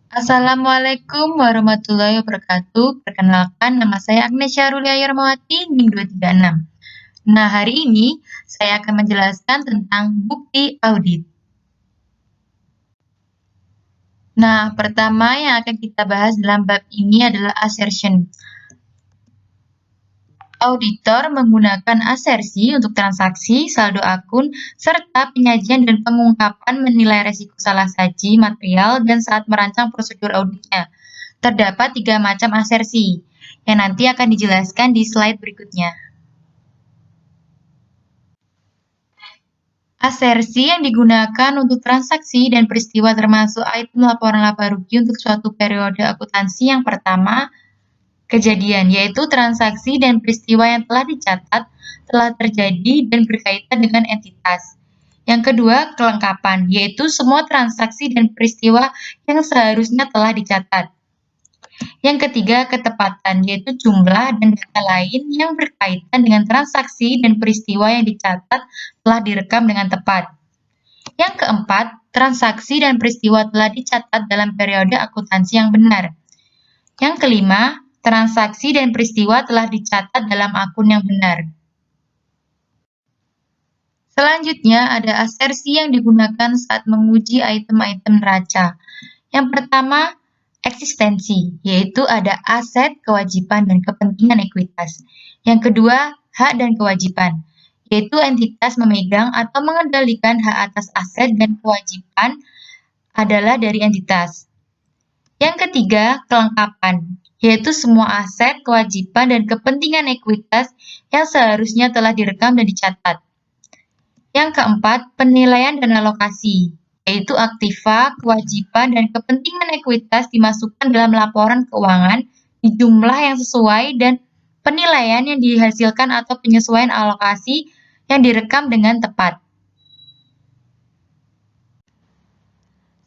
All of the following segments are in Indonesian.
Assalamualaikum warahmatullahi wabarakatuh. Perkenalkan, nama saya Agnesya Rulia Yarmawati, NIM 236. Nah, hari ini saya akan menjelaskan tentang bukti audit. Nah, pertama yang akan kita bahas dalam bab ini adalah assertion. Auditor menggunakan asersi untuk transaksi, saldo akun, serta penyajian dan pengungkapan menilai resiko salah saji material dan saat merancang prosedur auditnya. Terdapat 3 macam asersi, yang nanti akan dijelaskan di slide berikutnya. Asersi yang digunakan untuk transaksi dan peristiwa termasuk item laporan laba rugi untuk suatu periode akuntansi yang pertama, kejadian, yaitu transaksi dan peristiwa yang telah dicatat, telah terjadi, dan berkaitan dengan entitas. Yang kedua, kelengkapan, yaitu semua transaksi dan peristiwa yang seharusnya telah dicatat. Yang ketiga, ketepatan, yaitu jumlah dan data lain yang berkaitan dengan transaksi dan peristiwa yang dicatat telah direkam dengan tepat. Yang keempat, transaksi dan peristiwa telah dicatat dalam periode akuntansi yang benar. Yang kelima, transaksi dan peristiwa telah dicatat dalam akun yang benar. Selanjutnya, ada asersi yang digunakan saat menguji item-item neraca. Yang pertama, eksistensi, yaitu ada aset, kewajiban, dan kepentingan ekuitas. Yang kedua, hak dan kewajiban, yaitu entitas memegang atau mengendalikan hak atas aset dan kewajiban adalah dari entitas. Yang ketiga, kelengkapan, yaitu semua aset, kewajiban, dan kepentingan ekuitas yang seharusnya telah direkam dan dicatat. Yang keempat, penilaian dan alokasi, yaitu aktiva, kewajiban, dan kepentingan ekuitas dimasukkan dalam laporan keuangan di jumlah yang sesuai dan penilaian yang dihasilkan atau penyesuaian alokasi yang direkam dengan tepat.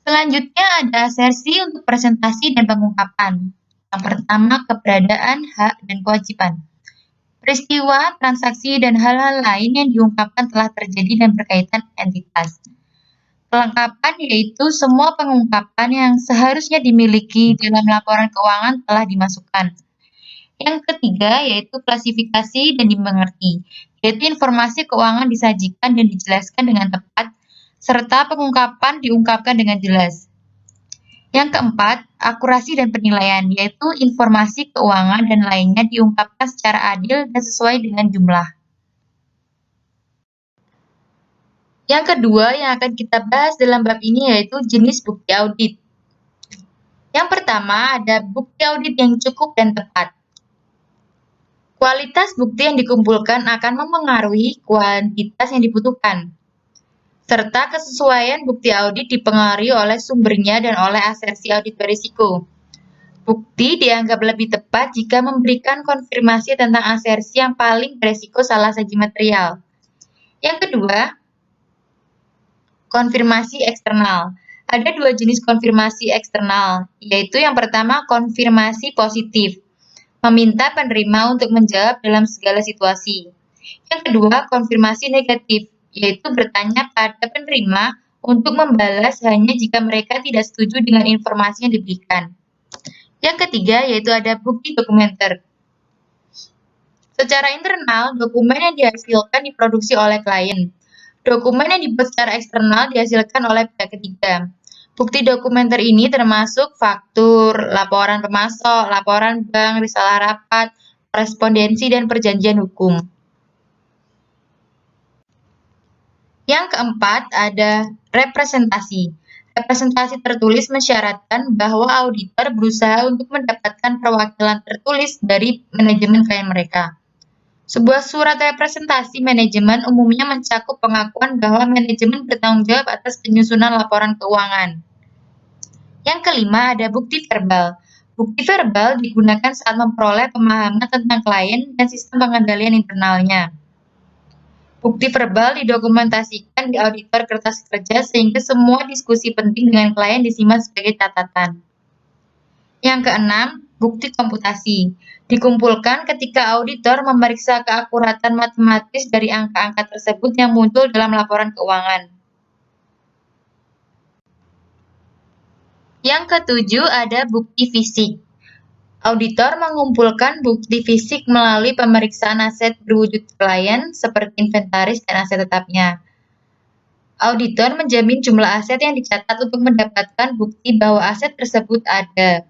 Selanjutnya ada asersi untuk presentasi dan pengungkapan. Yang pertama, keberadaan, hak, dan kewajiban. Peristiwa, transaksi, dan hal-hal lain yang diungkapkan telah terjadi dan berkaitan entitas. Kelengkapan yaitu semua pengungkapan yang seharusnya dimiliki dalam laporan keuangan telah dimasukkan. Yang ketiga yaitu klasifikasi dan dimengerti, yaitu informasi keuangan disajikan dan dijelaskan dengan tepat, serta pengungkapan diungkapkan dengan jelas. Yang keempat, akurasi dan penilaian, yaitu informasi keuangan dan lainnya diungkapkan secara adil dan sesuai dengan jumlah. Yang kedua yang akan kita bahas dalam bab ini yaitu jenis bukti audit. Yang pertama ada bukti audit yang cukup dan tepat. Kualitas bukti yang dikumpulkan akan mempengaruhi kuantitas yang dibutuhkan, serta kesesuaian bukti audit dipengaruhi oleh sumbernya dan oleh asersi audit berisiko. Bukti dianggap lebih tepat jika memberikan konfirmasi tentang asersi yang paling beresiko salah saji material. Yang kedua, konfirmasi eksternal. Ada 2 jenis konfirmasi eksternal, yaitu yang pertama konfirmasi positif, meminta penerima untuk menjawab dalam segala situasi. Yang kedua, konfirmasi negatif, yaitu bertanya pada penerima untuk membalas hanya jika mereka tidak setuju dengan informasi yang diberikan. Yang ketiga, yaitu ada bukti dokumenter. Secara internal, dokumen yang dihasilkan diproduksi oleh klien. Dokumen yang dibuat secara eksternal dihasilkan oleh pihak ketiga. Bukti dokumenter ini termasuk faktur, laporan pemasok, laporan bank, risalah rapat, korespondensi, dan perjanjian hukum. Yang keempat ada representasi. Representasi tertulis mensyaratkan bahwa auditor berusaha untuk mendapatkan perwakilan tertulis dari manajemen klien mereka. Sebuah surat representasi manajemen umumnya mencakup pengakuan bahwa manajemen bertanggung jawab atas penyusunan laporan keuangan. Yang kelima ada bukti verbal. Bukti verbal digunakan saat memperoleh pemahaman tentang klien dan sistem pengendalian internalnya. Bukti verbal didokumentasikan di auditor kertas kerja sehingga semua diskusi penting dengan klien disimak sebagai catatan. Yang keenam, bukti komputasi. Dikumpulkan ketika auditor memeriksa keakuratan matematis dari angka-angka tersebut yang muncul dalam laporan keuangan. Yang ketujuh ada bukti fisik. Auditor mengumpulkan bukti fisik melalui pemeriksaan aset berwujud klien seperti inventaris dan aset tetapnya. Auditor menjamin jumlah aset yang dicatat untuk mendapatkan bukti bahwa aset tersebut ada.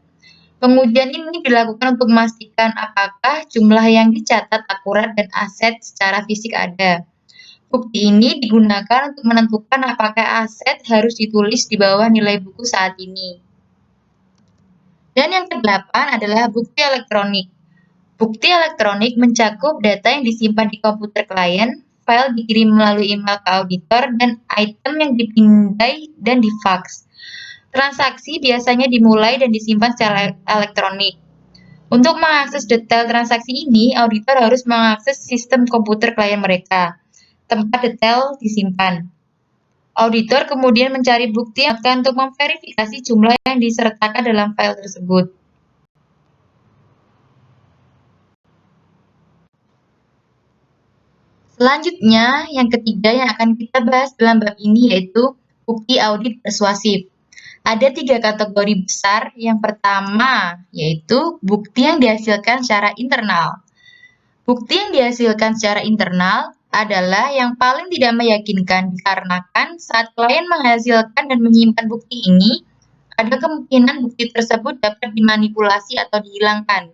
Pengujian ini dilakukan untuk memastikan apakah jumlah yang dicatat akurat dan aset secara fisik ada. Bukti ini digunakan untuk menentukan apakah aset harus ditulis di bawah nilai buku saat ini. Dan yang kedelapan adalah bukti elektronik. Bukti elektronik mencakup data yang disimpan di komputer klien, file dikirim melalui email ke auditor, dan item yang dipindai dan difaks. Transaksi biasanya dimulai dan disimpan secara elektronik. Untuk mengakses detail transaksi ini, auditor harus mengakses sistem komputer klien mereka, tempat detail disimpan. Auditor kemudian mencari bukti untuk memverifikasi jumlah yang disertakan dalam file tersebut. Selanjutnya, yang ketiga yang akan kita bahas dalam bab ini yaitu bukti audit persuasif. Ada 3 kategori besar. Yang pertama yaitu bukti yang dihasilkan secara internal. Bukti yang dihasilkan secara internal adalah yang paling tidak meyakinkan dikarenakan saat klien menghasilkan dan menyimpan bukti ini, ada kemungkinan bukti tersebut dapat dimanipulasi atau dihilangkan.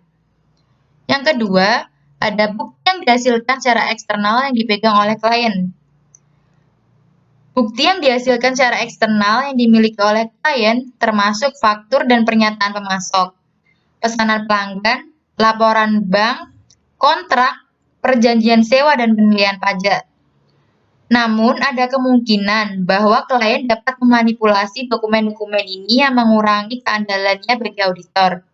Yang kedua, ada bukti yang dihasilkan secara eksternal yang dipegang oleh klien. Bukti yang dihasilkan secara eksternal yang dimiliki oleh klien termasuk faktur dan pernyataan pemasok, pesanan pelanggan, laporan bank, kontrak, perjanjian sewa dan penilaian pajak. Namun, ada kemungkinan bahwa klien dapat memanipulasi dokumen-dokumen ini yang mengurangi keandalannya bagi auditor.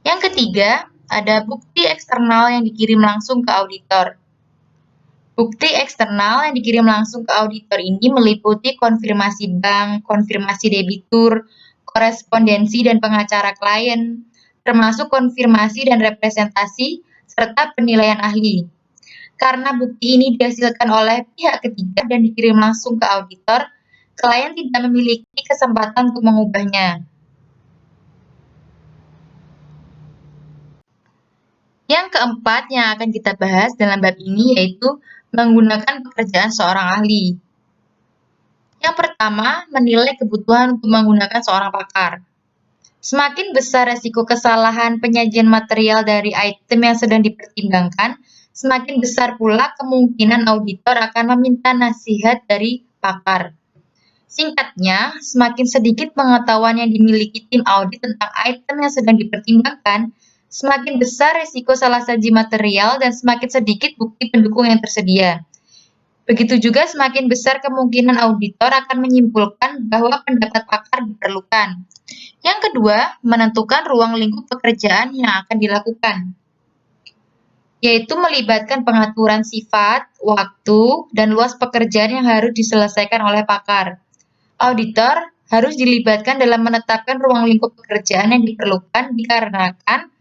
Yang ketiga, ada bukti eksternal yang dikirim langsung ke auditor. Bukti eksternal yang dikirim langsung ke auditor ini meliputi konfirmasi bank, konfirmasi debitur, korespondensi dan pengacara klien, termasuk konfirmasi dan representasi, serta penilaian ahli. Karena bukti ini dihasilkan oleh pihak ketiga dan dikirim langsung ke auditor, klien tidak memiliki kesempatan untuk mengubahnya. Yang keempat yang akan kita bahas dalam bab ini yaitu menggunakan pekerjaan seorang ahli. Yang pertama, menilai kebutuhan untuk menggunakan seorang pakar. Semakin besar resiko kesalahan penyajian material dari item yang sedang dipertimbangkan, semakin besar pula kemungkinan auditor akan meminta nasihat dari pakar. Singkatnya, semakin sedikit pengetahuan yang dimiliki tim audit tentang item yang sedang dipertimbangkan, semakin besar risiko salah saji material dan semakin sedikit bukti pendukung yang tersedia. Begitu juga semakin besar kemungkinan auditor akan menyimpulkan bahwa pendapat pakar diperlukan. Yang kedua, menentukan ruang lingkup pekerjaan yang akan dilakukan, yaitu melibatkan pengaturan sifat, waktu, dan luas pekerjaan yang harus diselesaikan oleh pakar. Auditor harus dilibatkan dalam menetapkan ruang lingkup pekerjaan yang diperlukan dikarenakan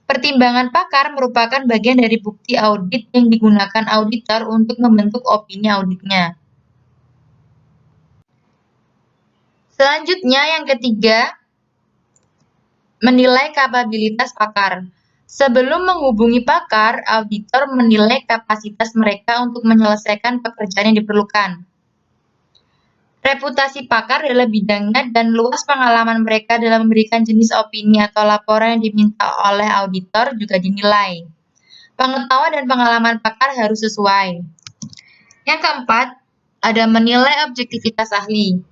pertimbangan pakar merupakan bagian dari bukti audit yang digunakan auditor untuk membentuk opini auditnya. Selanjutnya yang ketiga, menilai kapabilitas pakar. Sebelum menghubungi pakar, auditor menilai kapasitas mereka untuk menyelesaikan pekerjaan yang diperlukan. Reputasi pakar dalam bidangnya dan luas pengalaman mereka dalam memberikan jenis opini atau laporan yang diminta oleh auditor juga dinilai. Pengetahuan dan pengalaman pakar harus sesuai. Yang keempat, ada menilai objektivitas ahli.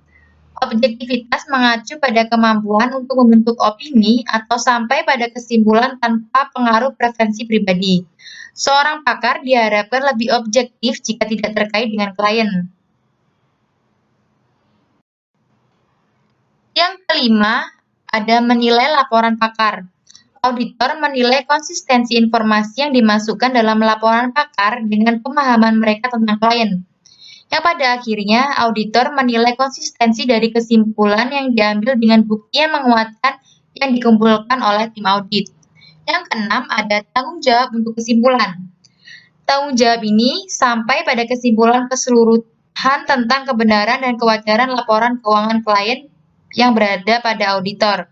Objektivitas mengacu pada kemampuan untuk membentuk opini atau sampai pada kesimpulan tanpa pengaruh preferensi pribadi. Seorang pakar diharapkan lebih objektif jika tidak terkait dengan klien. Yang kelima, ada menilai laporan pakar. Auditor menilai konsistensi informasi yang dimasukkan dalam laporan pakar dengan pemahaman mereka tentang klien. Yang pada akhirnya, auditor menilai konsistensi dari kesimpulan yang diambil dengan bukti yang menguatkan yang dikumpulkan oleh tim audit. Yang keenam, ada tanggung jawab untuk kesimpulan. Tanggung jawab ini sampai pada kesimpulan keseluruhan tentang kebenaran dan kewajaran laporan keuangan klien yang berada pada auditor.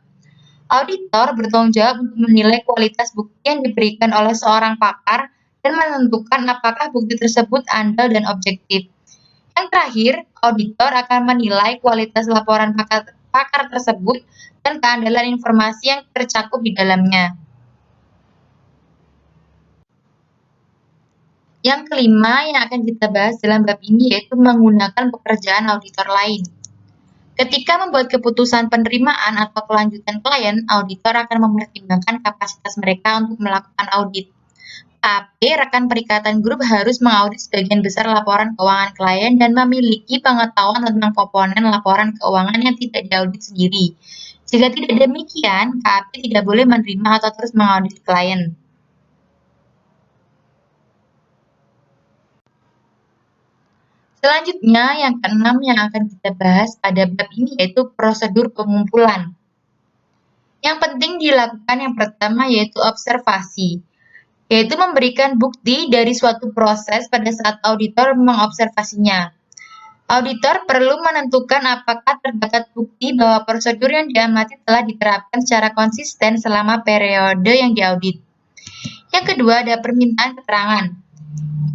Auditor bertanggung jawab untuk menilai kualitas bukti yang diberikan oleh seorang pakar dan menentukan apakah bukti tersebut andal dan objektif. Yang terakhir, auditor akan menilai kualitas laporan pakar tersebut dan keandalan informasi yang tercakup di dalamnya. Yang kelima yang akan kita bahas dalam bab ini yaitu menggunakan pekerjaan auditor lain. Ketika membuat keputusan penerimaan atau kelanjutan klien, auditor akan mempertimbangkan kapasitas mereka untuk melakukan audit. Tapi rekan perikatan grup harus mengaudit sebagian besar laporan keuangan klien dan memiliki pengetahuan tentang komponen laporan keuangan yang tidak diaudit sendiri. Jika tidak demikian, KAP tidak boleh menerima atau terus mengaudit klien. Selanjutnya, yang keenam yang akan kita bahas pada bab ini yaitu prosedur pengumpulan. Yang penting dilakukan yang pertama yaitu observasi, yaitu memberikan bukti dari suatu proses pada saat auditor mengobservasinya. Auditor perlu menentukan apakah terdapat bukti bahwa prosedur yang diamati telah diterapkan secara konsisten selama periode yang diaudit. Yang kedua ada permintaan keterangan.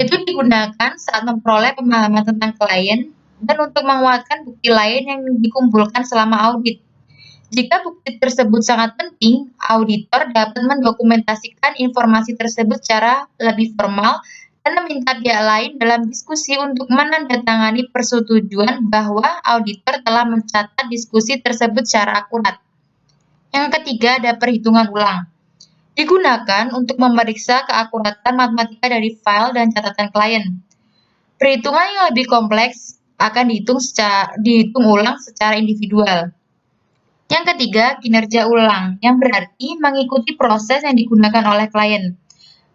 Itu digunakan saat memperoleh pemahaman tentang klien dan untuk menguatkan bukti lain yang dikumpulkan selama audit. Jika bukti tersebut sangat penting, auditor dapat mendokumentasikan informasi tersebut secara lebih formal dan meminta pihak lain dalam diskusi untuk menandatangani persetujuan bahwa auditor telah mencatat diskusi tersebut secara akurat. Yang ketiga ada perhitungan ulang. Digunakan untuk memeriksa keakuratan matematika dari file dan catatan klien. Perhitungan yang lebih kompleks akan dihitung ulang secara individual. Yang ketiga, kinerja ulang, yang berarti mengikuti proses yang digunakan oleh klien.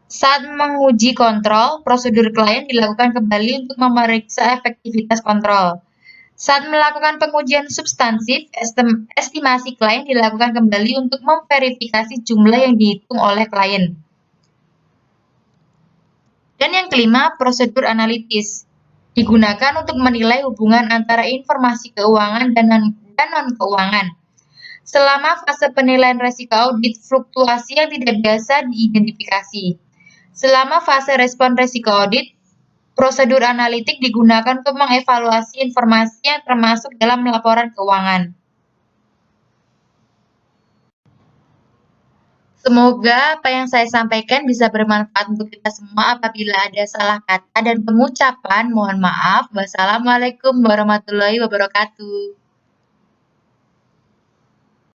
Saat menguji kontrol, prosedur klien dilakukan kembali untuk memeriksa efektivitas kontrol. Saat melakukan pengujian substansif, estimasi klien dilakukan kembali untuk memverifikasi jumlah yang dihitung oleh klien. Dan yang kelima, prosedur analitis. Digunakan untuk menilai hubungan antara informasi keuangan dan non-keuangan. Selama fase penilaian risiko audit, fluktuasi yang tidak biasa diidentifikasi. Selama fase respon risiko audit, prosedur analitik digunakan untuk mengevaluasi informasi yang termasuk dalam laporan keuangan. Semoga apa yang saya sampaikan bisa bermanfaat untuk kita semua. Apabila ada salah kata dan pengucapan, mohon maaf. Wassalamualaikum warahmatullahi wabarakatuh.